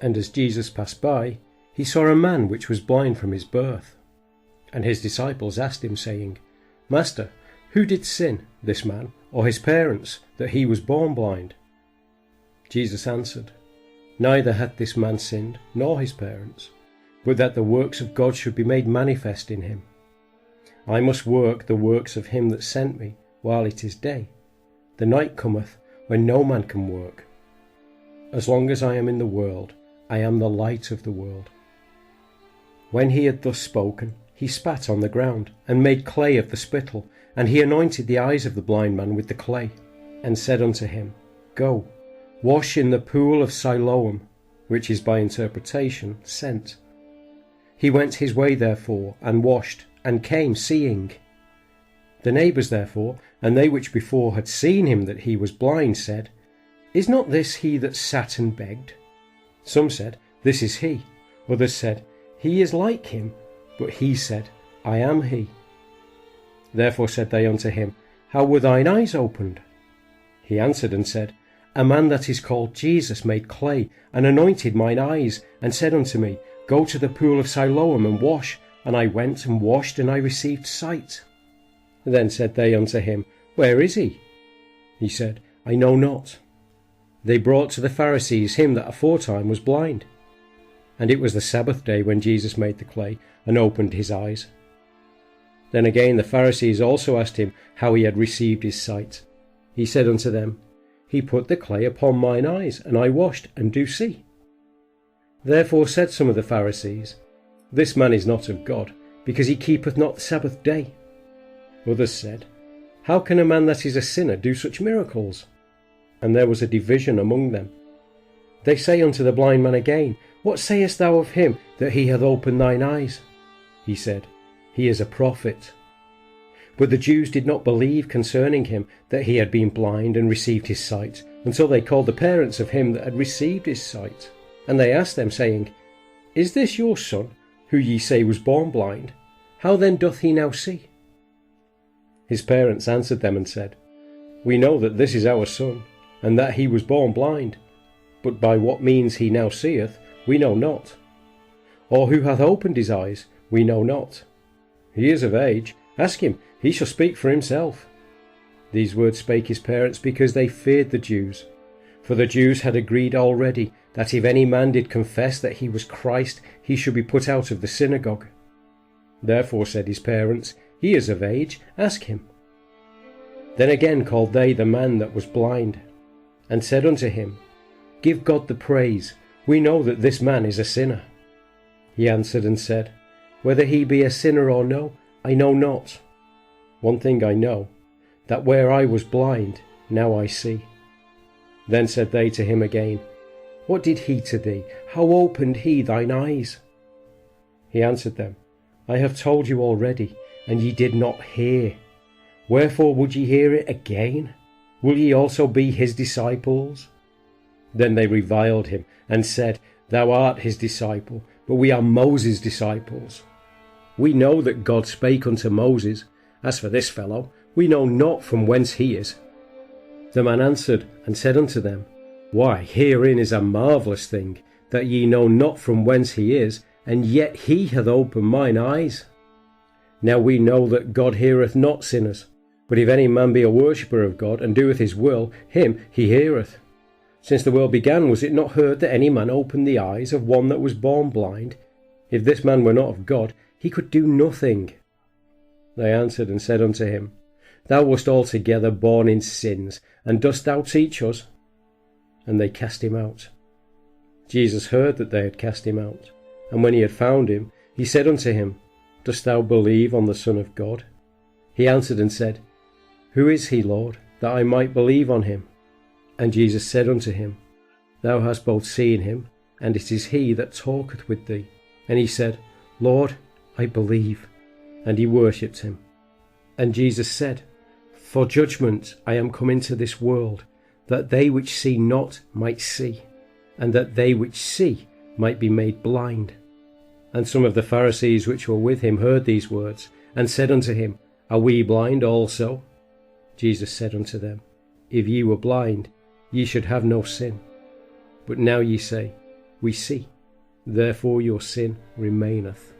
And as Jesus passed by, he saw a man which was blind from his birth. And his disciples asked him, saying, Master, who did sin, this man, or his parents, that he was born blind? Jesus answered, Neither hath this man sinned, nor his parents, but that the works of God should be made manifest in him. I must work the works of him that sent me, while it is day. The night cometh, when no man can work. As long as I am in the world, I am the light of the world. When he had thus spoken, he spat on the ground, and made clay of the spittle, and he anointed the eyes of the blind man with the clay, and said unto him, Go, wash in the pool of Siloam, which is by interpretation, sent. He went his way therefore, and washed, and came seeing. The neighbours therefore, and they which before had seen him that he was blind, said, Is not this he that sat and begged? Some said, This is he. Others said, He is like him. But he said, I am he. Therefore said they unto him, How were thine eyes opened? He answered and said, A man that is called Jesus made clay, and anointed mine eyes, and said unto me, Go to the pool of Siloam and wash. And I went and washed, and I received sight. Then said they unto him, Where is he? He said, I know not. They brought to the Pharisees him that aforetime was blind. And it was the Sabbath day when Jesus made the clay, and opened his eyes. Then again the Pharisees also asked him how he had received his sight. He said unto them, He put the clay upon mine eyes, and I washed, and do see. Therefore said some of the Pharisees, This man is not of God, because he keepeth not the Sabbath day. Others said, How can a man that is a sinner do such miracles? And there was a division among them. They say unto the blind man again, What sayest thou of him that he hath opened thine eyes? He said, He is a prophet. But the Jews did not believe concerning him that he had been blind and received his sight, until they called the parents of him that had received his sight. And they asked them, saying, Is this your son, who ye say was born blind? How then doth he now see? His parents answered them and said, We know that this is our son, and that he was born blind. But by what means he now seeth, we know not. Or who hath opened his eyes, we know not. He is of age, ask him, he shall speak for himself. These words spake his parents, because they feared the Jews. For the Jews had agreed already, that if any man did confess that he was Christ, he should be put out of the synagogue. Therefore said his parents, He is of age, ask him. Then again called they the man that was blind, and said unto him, Give God the praise, we know that this man is a sinner. He answered and said, Whether he be a sinner or no, I know not. One thing I know, that where I was blind, now I see. Then said they to him again, What did he to thee? How opened he thine eyes? He answered them, I have told you already, and ye did not hear. Wherefore would ye hear it again? Will ye also be his disciples? Then they reviled him, and said, Thou art his disciple, but we are Moses' disciples. We know that God spake unto Moses. As for this fellow, we know not from whence he is. The man answered and said unto them, Why, herein is a marvellous thing, that ye know not from whence he is, and yet he hath opened mine eyes. Now we know that God heareth not sinners, but if any man be a worshipper of God, and doeth his will, him he heareth. Since the world began, was it not heard that any man opened the eyes of one that was born blind? If this man were not of God, he could do nothing. They answered and said unto him, Thou wast altogether born in sins, and dost thou teach us? And they cast him out. Jesus heard that they had cast him out, and when he had found him, he said unto him, Dost thou believe on the Son of God? He answered and said, Who is he, Lord, that I might believe on him? And Jesus said unto him, Thou hast both seen him, and it is he that talketh with thee. And he said, Lord, I believe. And he worshipped him. And Jesus said, For judgment I am come into this world, that they which see not might see, and that they which see might be made blind. And some of the Pharisees which were with him heard these words, and said unto him, Are we blind also? Jesus said unto them, If ye were blind, ye should have no sin. But now ye say, we see, therefore your sin remaineth.